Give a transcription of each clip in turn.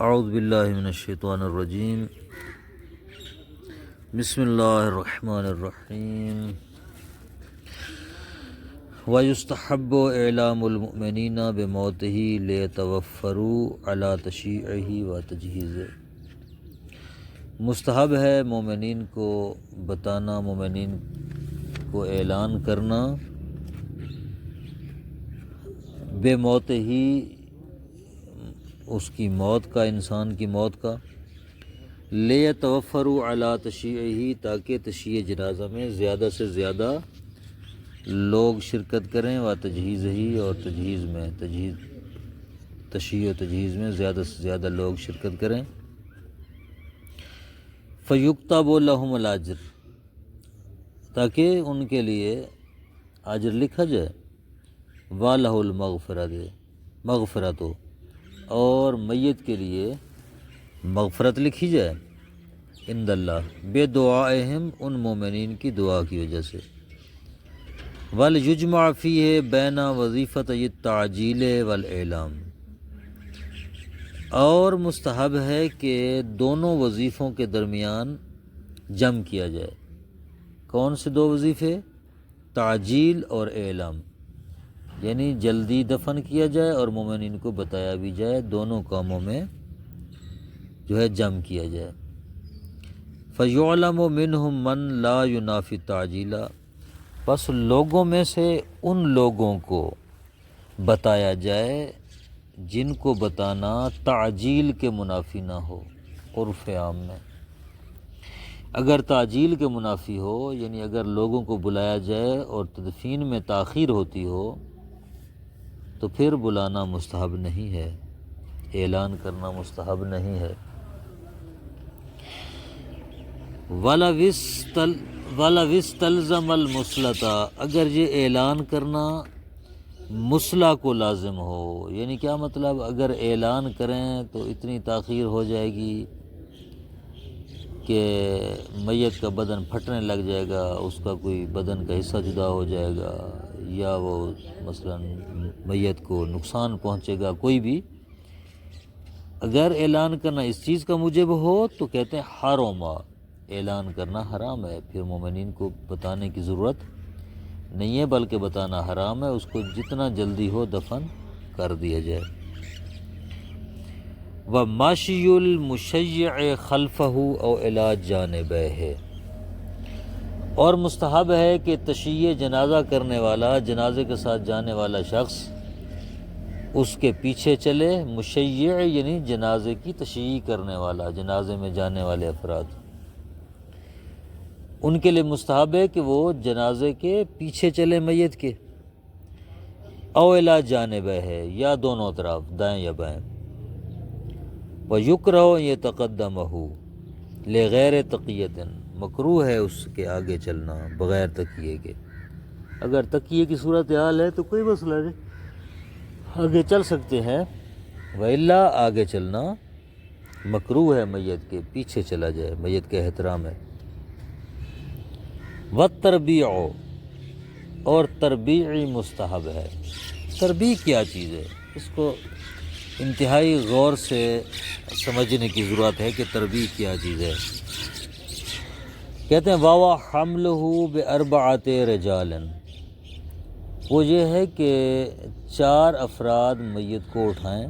اعوذ باللہ من الشیطان الرجیم بسم اللہ الرحمن الرحیم وَيُسْتَحَبُّ إِعْلَامُ الْمُؤْمِنِينَ بِمَوْتِهِ لِيَتَوَفَّرُوا عَلَى تَشْيِيعِهِ وَتَجْهِيزِهِ، مستحب ہے مومنین کو بتانا، مومنین کو اعلان کرنا بے موت ہی، اس کی موت کا، انسان کی موت کا، لِيَتَوَفَّرُوا عَلَى تَشْيِيعِهِ، تاکہ تشییع جنازہ میں زیادہ سے زیادہ لوگ شرکت کریں، و تجہیز ہی، اور تجہیز میں، تشییع و تجہیز میں زیادہ سے زیادہ لوگ شرکت کریں، فَيُكْتَبُ لَهُمُ الْأَجْرُ، تاکہ ان کے لیے اجر لکھا جائے، وَلَهُ الْمَغْفِرَةُ، اور میت کے لیے مغفرت لکھی جائے، عند اللہ، بے دعائہم، ان مومنین کی دعا کی وجہ سے، وَلْيُجْمَعَ فِيهِ بَيْنَ وَظِيفَتَيِ التَّعْجِيلِ وَالْإِعْلَامِ، اور مستحب ہے کہ دونوں وظیفوں کے درمیان جمع کیا جائے۔ کون سے دو وظیفے؟ تعجیل اور اعلام، یعنی جلدی دفن کیا جائے اور مومنین کو بتایا بھی جائے، دونوں کاموں میں جو ہے جمع کیا جائے۔ فَيُعْلَمُ مِنْهُمْ مَنْ لَا يُنَافِي التَّعْجِيلَ، پس لوگوں میں سے ان لوگوں کو بتایا جائے جن کو بتانا تعجیل کے منافی نہ ہو۔ عرف عام میں اگر تعجیل کے منافی ہو، یعنی اگر لوگوں کو بلایا جائے اور تدفین میں تاخیر ہوتی ہو، تو پھر بلانا مستحب نہیں ہے، اعلان کرنا مستحب نہیں ہے۔ وَلَوِ اسْتَلْزَمَ الْمُصْلَةَ، اگر یہ اعلان کرنا مصلح کو لازم ہو، یعنی کیا مطلب؟ اگر اعلان کریں تو اتنی تاخیر ہو جائے گی کہ میت کا بدن پھٹنے لگ جائے گا، اس کا کوئی بدن کا حصہ جدا ہو جائے گا، یا وہ مثلا میت کو نقصان پہنچے گا، کوئی بھی اگر اعلان کرنا اس چیز کا موجب ہو تو کہتے ہیں حرام، اعلان کرنا حرام ہے، پھر مومنین کو بتانے کی ضرورت نہیں ہے، بلکہ بتانا حرام ہے، اس کو جتنا جلدی ہو دفن کر دیا جائے۔ وَمَشْيُ الْمُشَيِّعِ خَلْفَهُ أَوْ إِلَى جَانِبَيْهِ، اور مستحب ہے کہ تشییع جنازہ کرنے والا، جنازے کے ساتھ جانے والا شخص اس کے پیچھے چلے، مشیع یعنی جنازے کی تشییع کرنے والا، جنازے میں جانے والے افراد، ان کے لیے مستحب ہے کہ وہ جنازے کے پیچھے چلے میت کے، او الی جانبیہ، یا دونوں طرف، دائیں یا بائیں، وَيُكْرَهُ يَتَقَدَّمَهُ لِغَيْرِ تَقِيَّةٍ، مکروہ ہے اس کے آگے چلنا بغیر تکیے کے، اگر تکیے کی صورتحال ہے تو کوئی مسئلہ نہیں، آگے چل سکتے ہیں، وَإِلَّا آگے چلنا مکروہ ہے، میت کے پیچھے چلا جائے، میت کا احترام ہے۔ وَالتَّرْبِيعُ، اور تربیعی مستحب ہے۔ تربیع کیا چیز ہے؟ اس کو انتہائی غور سے سمجھنے کی ضرورت ہے کہ تربیع کیا چیز ہے۔ کہتے ہیں وَوَا حَمْلُهُ بِأَرْبَعَةِ رِجَالٍ، وہ یہ ہے کہ 4 افراد میت کو اٹھائیں،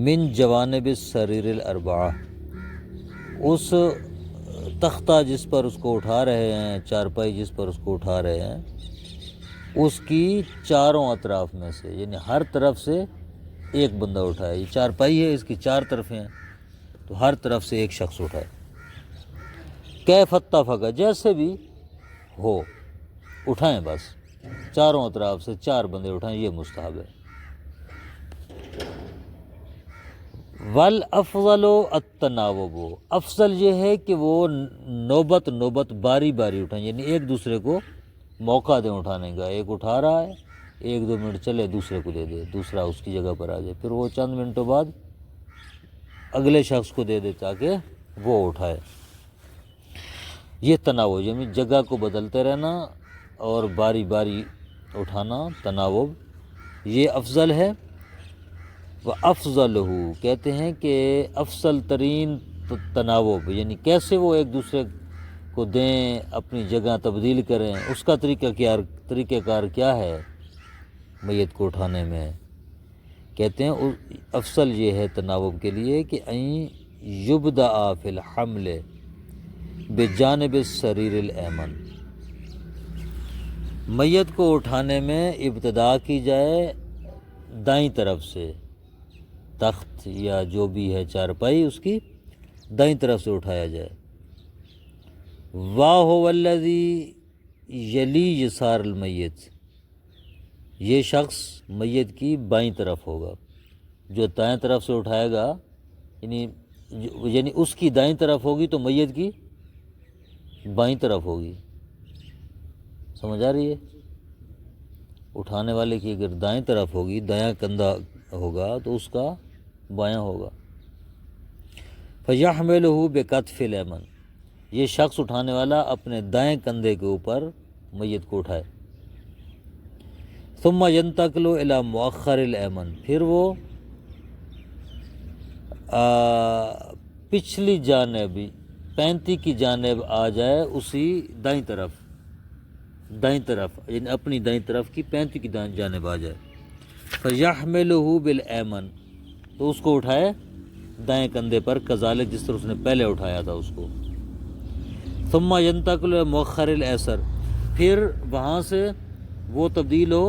من جوانب السریر الاربعہ، اس تختہ جس پر اس کو اٹھا رہے ہیں، چارپائی جس پر اس کو اٹھا رہے ہیں، اس کی چاروں اطراف میں سے، یعنی ہر طرف سے ایک بندہ اٹھائے، یہ چارپائی ہے، اس کی 4 طرفیں ہیں، تو ہر طرف سے ایک شخص اٹھائے، کیف اتفق، جیسے بھی ہو اٹھائیں، بس چاروں اطراف سے 4 بندے اٹھائیں، یہ مستحب ہے۔ والافضل التناوب، افضل یہ ہے کہ وہ نوبت باری باری اٹھائیں، یعنی ایک دوسرے کو موقع دیں اٹھانے کا، ایک اٹھا رہا ہے، 1-2 منٹ چلے دوسرے کو دے دے، دوسرا اس کی جگہ پر آ جائے، پھر وہ چند منٹوں بعد اگلے شخص کو دے دے تاکہ وہ اٹھائے، یہ تناوب، یعنی جگہ کو بدلتے رہنا اور باری باری اٹھانا، تناوب، یہ افضل ہے۔ وہ افضل کہتے ہیں کہ افضل ترین تناوب، یعنی کیسے وہ ایک دوسرے کو دیں، اپنی جگہ تبدیل کریں، اس کا طریقہ کار کیا ہے میت کو اٹھانے میں. کہتے ہیں افضل یہ ہے تناوب کے لیے کہ این یبدأ فی الحمل بجانب السریر الایمن، میت کو اٹھانے میں ابتدا کی جائے دائیں طرف سے، تخت یا جو بھی ہے چارپائی اس کی دائیں طرف سے اٹھایا جائے. وَهُوَ الَّذِي یلی یسار المیت، یہ شخص میت کی بائیں طرف ہوگا. جو دائیں طرف سے اٹھائے گا یعنی اس کی دائیں طرف ہوگی تو میت کی بائیں طرف ہوگی. سمجھ آ رہی ہے؟ اٹھانے والے کی اگر دائیں طرف ہوگی، دایاں کندھا ہوگا تو اس کا بایاں ہوگا. فَيَحْمِلُهُ بِكَتْفِ الْأَيْمَنِ، یہ شخص اٹھانے والا اپنے دائیں کندھے کے اوپر میت کو اٹھائے. ثُمَّ يَنْتَقِلُ إِلَى مُؤَخَّرِ الْأَيْمَنِ، پھر وہ پچھلی جانب پینتی کی جانب آ جائے، اسی دائیں طرف یعنی اپنی دائیں طرف کی پینتی کی جانب آ جائے. فَيَحْمِلُهُ بِالْأَيْمَنِ، تو اس کو اٹھائے دائیں کندھے پر، کذالک جس طرح اس نے پہلے اٹھایا تھا اس کو. ثُمَّ يَنْتَقِلُ إِلَى مُؤَخَّرِ الْأَيْسَرِ، پھر وہاں سے وہ تبدیل ہو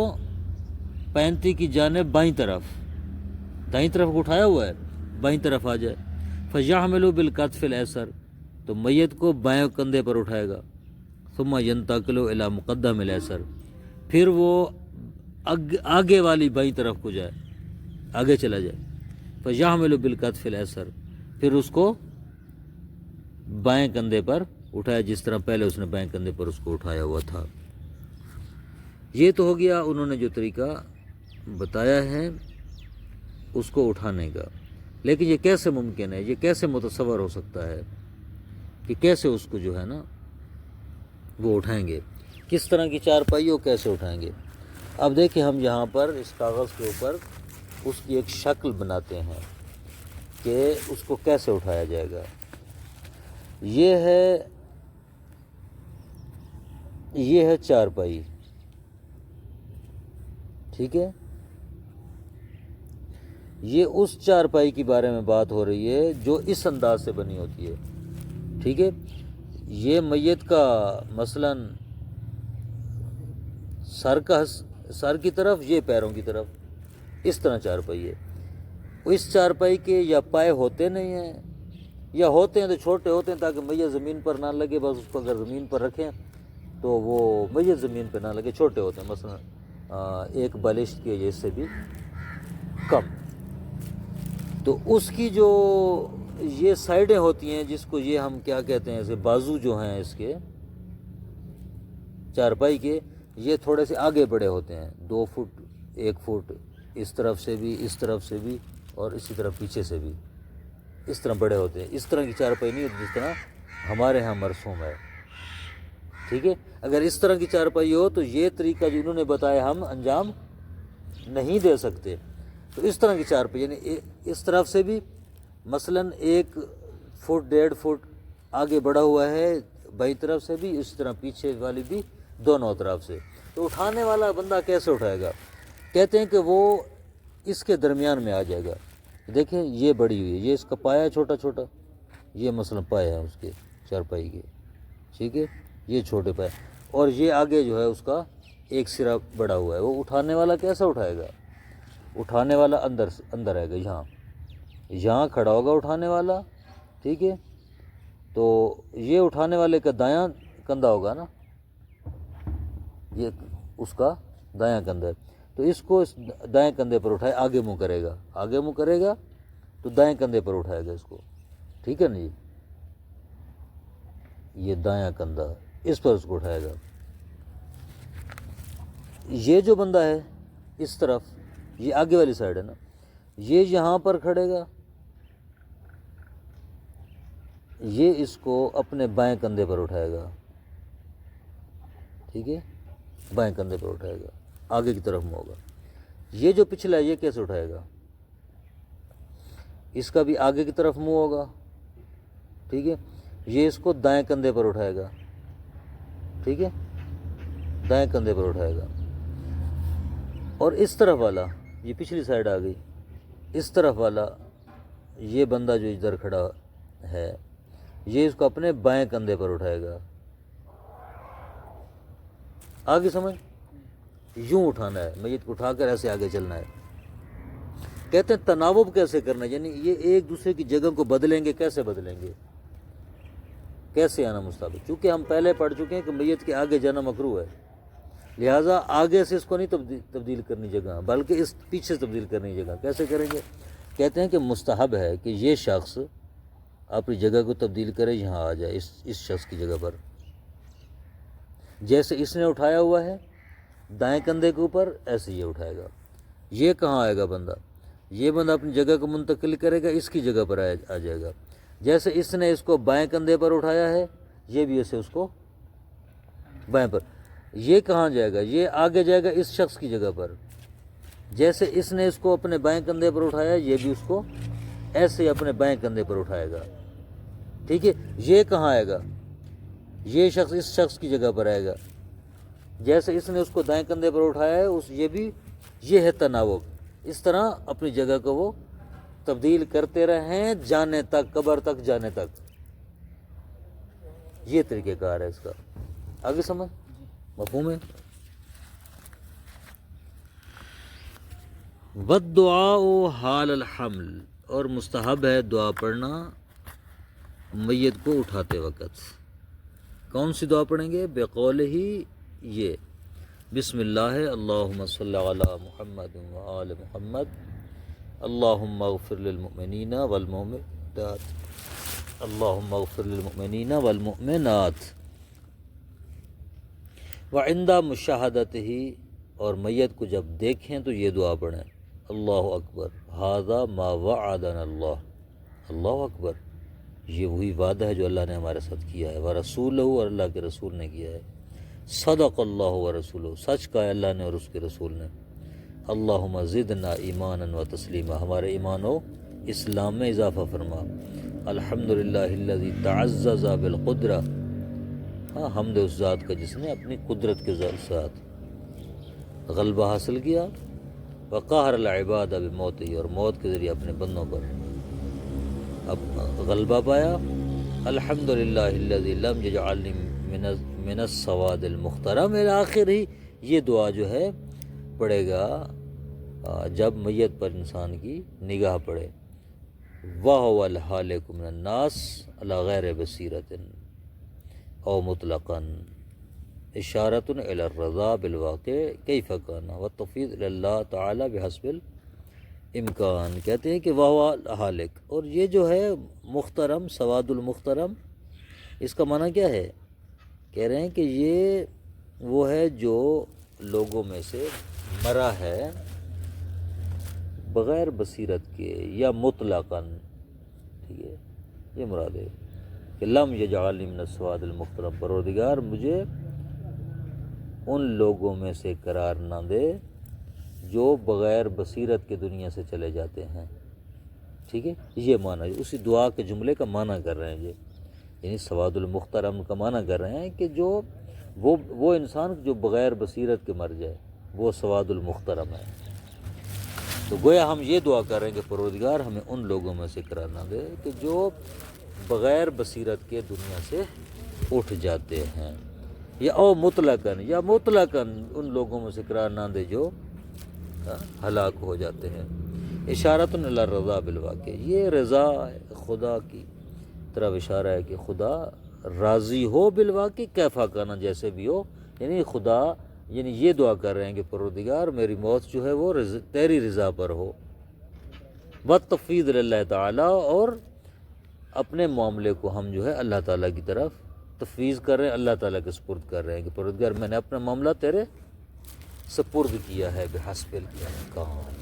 پینتی کی جانب بائیں طرف، دائیں طرف کو اٹھایا ہوا ہے بائیں طرف آ جائے. فَيَحْمِلُ بِالْكَتْفِ الْأَيْسَرِ، تو میت کو بائیں کندھے پر اٹھائے گا. ثُمَّ يَنْتَقِلُ إِلَى مُقَدَّمِ الْأَيْسَرِ، پھر وہ آگے والی بائیں طرف کو جائے، آگے چلا جائے. فَيَحْمِلُ بِالْكَتْفِ الْأَيْسَرِ، پھر اس کو بائیں کندھے پر اٹھایا جس طرح پہلے اس نے بائیں کندھے پر اس کو اٹھایا ہوا تھا. یہ تو ہو گیا انہوں نے جو طریقہ بتایا ہے اس کو اٹھانے کا. لیکن یہ کیسے ممکن ہے، یہ کیسے متصور ہو سکتا ہے کہ کیسے اس کو جو ہے نا وہ اٹھائیں گے، کس طرح کی چارپائیوں کیسے اٹھائیں گے. اب دیکھیں ہم یہاں پر اس کاغذ کے اوپر اس کی ایک شکل بناتے ہیں کہ اس کو کیسے اٹھایا جائے گا. یہ ہے چارپائی، ٹھیک ہے. یہ اس چارپائی کے بارے میں بات ہو رہی ہے جو اس انداز سے بنی ہوتی ہے، ٹھیک ہے. یہ میت کا مثلاً سر کی طرف، یہ پیروں کی طرف، اس طرح چارپائی ہے. اس چارپائی کے یا پائے ہوتے نہیں ہیں یا ہوتے ہیں تو چھوٹے ہوتے ہیں تاکہ میت زمین پر نہ لگے، بس اس کو اگر زمین پر رکھیں تو وہ میت زمین پہ نہ لگے. چھوٹے ہوتے ہیں مثلا ایک بالشت کے اس سے بھی کم. تو اس کی جو یہ سائڈیں ہوتی ہیں جس کو یہ ہم کیا کہتے ہیں، ایسے بازو جو ہیں اس کے چارپائی کے، یہ تھوڑے سے آگے بڑے ہوتے ہیں، 2 فٹ 1 فٹ، اس طرف سے بھی، اس طرف سے بھی، اور اسی طرح پیچھے سے بھی، اس طرح بڑے ہوتے ہیں. اس طرح کی چارپائی نہیں ہوتی جس طرح ہمارے ہاں مرسوم ہے، ٹھیک ہے. اگر اس طرح کی چارپائی ہو تو یہ طریقہ جو انہوں نے بتایا ہم انجام نہیں دے سکتے. تو اس طرح کی چارپائی یعنی اس طرف سے بھی مثلاً 1 فٹ 1.5 فٹ آگے بڑھا ہوا ہے بائیں طرف سے بھی، اس طرح پیچھے والی بھی، دونوں طرف سے. تو اٹھانے والا بندہ کیسے اٹھائے گا؟ کہتے ہیں کہ وہ اس کے درمیان میں آ جائے گا. دیکھیں یہ بڑی ہوئی ہے، یہ اس کا پایا چھوٹا چھوٹا، یہ مثلا پایا ہے اس کے چارپائی کے، ٹھیک ہے. یہ چھوٹے پائے، اور یہ آگے جو ہے اس کا ایک سرا بڑا ہوا ہے. وہ اٹھانے والا کیسا اٹھائے گا؟ اٹھانے والا اندر آئے گا، یہاں کھڑا ہوگا اٹھانے والا، ٹھیک ہے. تو یہ اٹھانے والے کا دایاں کندھا ہوگا نا، یہ اس کا دایاں کندھا ہے. تو اس کو اس دائیں کندھے پر اٹھائے، آگے منہ کرے گا تو دائیں کندھے پر اٹھائے گا اس کو، ٹھیک ہے نا جی. یہ دایاں کندھا، اس پر اس کو اٹھائے گا. یہ جو بندہ ہے اس طرف، یہ آگے والی سائڈ ہے نا، یہ یہاں پر کھڑے گا، یہ اس کو اپنے بائیں کندھے پر اٹھائے گا، ٹھیک ہے. بائیں کندھے پر اٹھائے گا، آگے کی طرف منہ ہوگا. یہ جو پچھلا ہے یہ کیسے اٹھائے گا؟ اس کا بھی آگے کی طرف منہ ہوگا، ٹھیک ہے، یہ اس کو دائیں کندھے پر اٹھائے گا، ٹھیک ہے، دائیں کندھے پر اٹھائے گا، اور اس طرف والا، یہ پچھلی سائڈ آ گئی، اس طرف والا یہ بندہ جو ادھر کھڑا ہے یہ اس کو اپنے بائیں کندھے پر اٹھائے گا، آگے سمجھ، یوں اٹھانا ہے میت کو، اٹھا کر ایسے آگے چلنا ہے۔ کہتے ہیں تناوب کیسے کرنا ہے، یعنی یہ ایک دوسرے کی جگہ کو بدلیں گے، کیسے بدلیں گے، کیسے آنا مستقبل، چونکہ ہم پہلے پڑھ چکے ہیں کہ میت کے آگے جانا مکروہ ہے، لہٰذا آگے سے اس کو نہیں تبدیل کرنی جگہ، بلکہ اس پیچھے سے تبدیل کرنی جگہ۔ کیسے کریں گے؟ کہتے ہیں کہ مستحب ہے کہ یہ شخص اپنی جگہ کو تبدیل کرے، یہاں آ جائے اس شخص کی جگہ پر، جیسے اس نے اٹھایا ہوا ہے دائیں کندھے کے اوپر، ایسے یہ اٹھائے گا۔ یہ کہاں آئے گا بندہ؟ یہ بندہ اپنی جگہ کو منتقل کرے گا، اس کی جگہ پر آ جائے گا، جیسے اس نے اس کو بائیں کندھے پر اٹھایا ہے یہ بھی ایسے اس کو بائیں پر۔ یہ کہاں جائے گا؟ یہ آگے جائے گا اس شخص کی جگہ پر، جیسے اس نے اس کو اپنے بائیں کندھے پر اٹھایا یہ بھی اس کو ایسے اپنے بائیں کندھے پر اٹھائے گا، ٹھیک ہے۔ یہ کہاں آئے گا؟ یہ شخص اس شخص کی جگہ پر آئے گا، جیسے اس نے اس کو دائیں کندھے پر اٹھایا ہے یہ بھی، یہ ہے تناوب۔ اس طرح اپنی جگہ کو وہ تبدیل کرتے رہیں جانے تک، قبر تک جانے تک، یہ طریقہ کار ہے اس کا۔ آگے سمجھ، مفہوم ہے؟ والدعاء حال الحمل، اور مستحب ہے دعا پڑھنا میت کو اٹھاتے وقت۔ کون سی دعا پڑھیں گے؟ بقول ہی یہ بسم اللہ اللہم صلی علی محمد وآل محمد اللہم اغفر للمؤمنین والمؤمنات اللہم اغفر للمؤمنین والمؤمنات وعند مشاہدتہ، اور میت کو جب دیکھیں تو یہ دعا پڑھیں، اللہ اکبر ھذا ما وعدنا اللہ، اللہ اکبر یہ وہی وعدہ ہے جو اللہ نے ہمارے ساتھ کیا ہے، ورسولہ، اور اللہ کے رسول نے کیا ہے، صدق اللہ ورسولہ، سچ کہا ہے اللہ نے اور اس کے رسول نے، اللہم زدنا ایمانا و تسلیما، ہمارے ایمان و اسلام میں اضافہ فرما، الحمدللہ الذی تعزز بالقدرہ، ہاں حمد اس ذات کا جس نے اپنی قدرت کے ساتھ غلبہ حاصل کیا، وقہر العباد بموتہ، اور موت کے ذریعے اپنے بندوں پر اب غلبہ پایا، الحمدللہ الذی لم یجعلنی من السواد المخترم الی آخر ہی، یہ دعا جو ہے پڑھے گا جب میت پر انسان کی نگاہ پڑے، وَهُوَ الْحَالِقُ مِنَ النَّاسِ عَلَى غَيْرِ بَصِيرَةٍ او مطلقاً اشارۃ الی الرضا بالواقع کیف کان والتفویض الی اللہ تعالی بحسب الامکان۔ کہتے ہیں کہ وَهُوَ الْحَالِقُ، اور یہ جو ہے مخترم، سواد المخترم، اس کا معنی کیا ہے؟ کہہ رہے ہیں کہ یہ وہ ہے جو لوگوں میں سے مرا ہے بغیر بصیرت کے یا مطلقاً، ٹھیک ہے، یہ مراد ہے کہ لم یجعلنی من السواد المخترم، پروردگار مجھے ان لوگوں میں سے قرار نہ دے جو بغیر بصیرت کے دنیا سے چلے جاتے ہیں، ٹھیک ہے، یہ معنی اسی دعا کے جملے کا معنی کر رہے ہیں یہ، یعنی سواد المخترم کا معنی کر رہے ہیں کہ جو وہ انسان جو بغیر بصیرت کے مر جائے وہ سواد المخترم ہے۔ تو گویا ہم یہ دعا کر رہے ہیں کہ پروردگار ہمیں ان لوگوں میں سے قرار نہ دے کہ جو بغیر بصیرت کے دنیا سے اٹھ جاتے ہیں، یا او مطلقاً، یا مطلقاً ان لوگوں میں سے قرار نہ دے جو ہلاک ہو جاتے ہیں۔ اشارۃ الی الرضا بالواقع، یہ رضا خدا کی طرف اشارہ ہے کہ خدا راضی ہو بالواقع کیفا کانا، جیسے بھی ہو، یعنی خدا، یعنی یہ دعا کر رہے ہیں کہ پروردگار میری موت جو ہے وہ تیری رضا پر ہو، والتفویض الی اللہ تعالی، اور اپنے معاملے کو ہم جو ہے اللہ تعالیٰ کی طرف تفویض کر رہے ہیں، اللہ تعالیٰ کے سپرد کر رہے ہیں کہ پروردگار میں نے اپنا معاملہ تیرے سپرد کیا ہے بحسب الامکان۔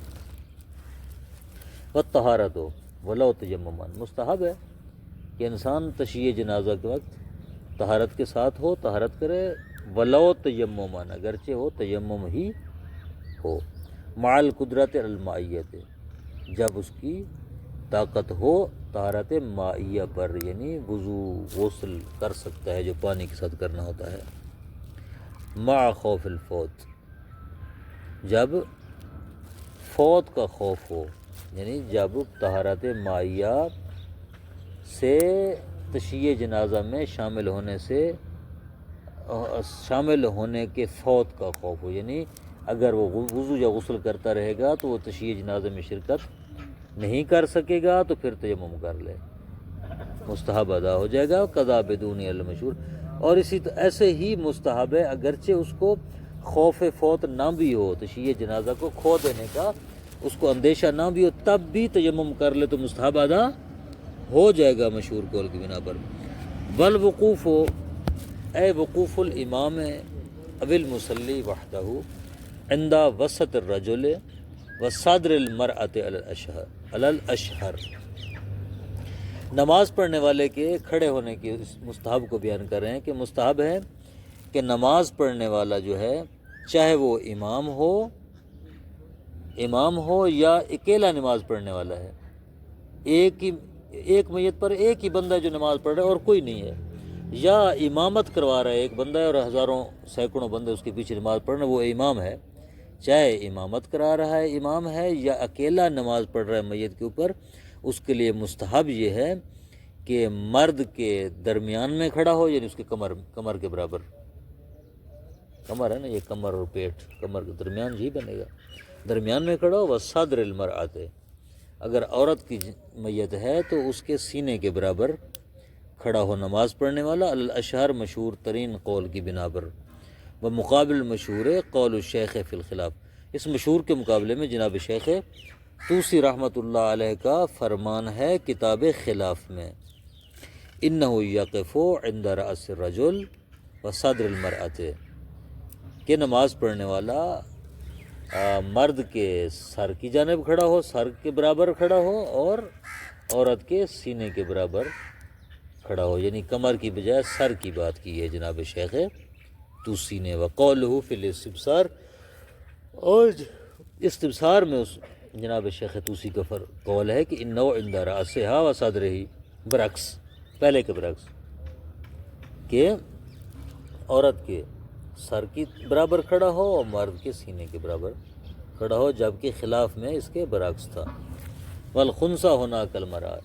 والطہارۃ ولو تیمما، مستحب ہے کہ انسان تشییع جنازہ کے وقت طہارت کے ساتھ ہو، طہارت کرے، ولو تیمما، اگرچہ ہو تیمم ہی ہو، مع القدرت المائیت، جب اس کی طاقت ہو طہارت مائیہ پر، یعنی وضو غسل کر سکتا ہے جو پانی کے ساتھ کرنا ہوتا ہے، مع خوف الفوت، جب فوت کا خوف ہو، یعنی جب طہارت مائیہ سے تشییع جنازہ میں شامل ہونے کے فوت کا خوف ہو، یعنی اگر وہ وضو یا غسل کرتا رہے گا تو وہ تشییع جنازہ میں شرکت نہیں کر سکے گا، تو پھر تیمم کر لے، مستحب ادا ہو جائے گا، قضا بدون المشہور۔ اور ایسے ہی مستحب ہے اگرچہ اس کو خوف فوت نہ بھی ہو، تشییع جنازہ کو کھو دینے کا اس کو اندیشہ نہ بھی ہو، تب بھی تیمم کر لے تو مستحب ادا ہو جائے گا مشہور قول کی بنا پر۔ والوقوف اے وقوف الامام او المصلی وحدہ عند وسط الرجل وصدر المرأة علی الاشہر، نماز پڑھنے والے کے کھڑے ہونے کی اس مستحب کو بیان کر رہے ہیں کہ مستحب ہے کہ نماز پڑھنے والا جو ہے، چاہے وہ امام ہو یا اکیلا نماز پڑھنے والا ہے، ایک میت پر ایک ہی بندہ جو نماز پڑھ رہا ہے اور کوئی نہیں ہے، یا امامت کروا رہا ہے ایک بندہ ہے اور ہزاروں سینکڑوں بندے اس کے پیچھے نماز پڑھ رہے ہیں، وہ امام ہے، چاہے امامت کرا رہا ہے امام ہے یا اکیلا نماز پڑھ رہا ہے میت کے اوپر، اس کے لیے مستحب یہ ہے کہ مرد کے درمیان میں کھڑا ہو، یعنی اس کے کمر کے برابر، کمر ہے نا یہ، کمر اور پیٹ، کمر کے درمیان ہی بنے گا، درمیان میں کھڑا ہو، وصدر المرأة، اگر عورت کی میت ہے تو اس کے سینے کے برابر کھڑا ہو نماز پڑھنے والا، الاشہر مشہور ترین قول کی بنا پر، وہ مقابل مشہور قول الشیخ فی الخلاف، اس مشہور کے مقابلے میں جناب شیخ طوسی رحمۃ اللہ علیہ کا فرمان ہے کتاب خلاف میں، انہ یقف عند رأس الرجل وصدر المرأة، کہ نماز پڑھنے والا مرد کے سر کی جانب کھڑا ہو، سر کے برابر کھڑا ہو، اور عورت کے سینے کے برابر کھڑا ہو، یعنی کمر کی بجائے سر کی بات کی ہے جناب شیخ طوسی نے۔ وقولہ فی الاستبصار، اور استبصار میں اس جناب شیخ طوسی کا قول ہے کہ انہ عند رأسہا وصدرہ، برعکس، پہلے کے برعکس، کہ عورت کے سر کی برابر کھڑا ہو اور مرد کے سینے کے برابر کھڑا ہو، جبکہ خلاف میں اس کے برعکس تھا۔ والخنثی ھناک المرأة،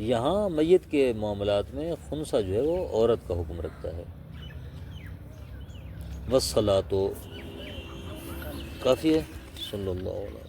یہاں میت کے معاملات میں خنثی جو ہے وہ عورت کا حکم رکھتا ہے۔ والصلاۃ، کافی ہے، صلی اللہ علیہ وسلم۔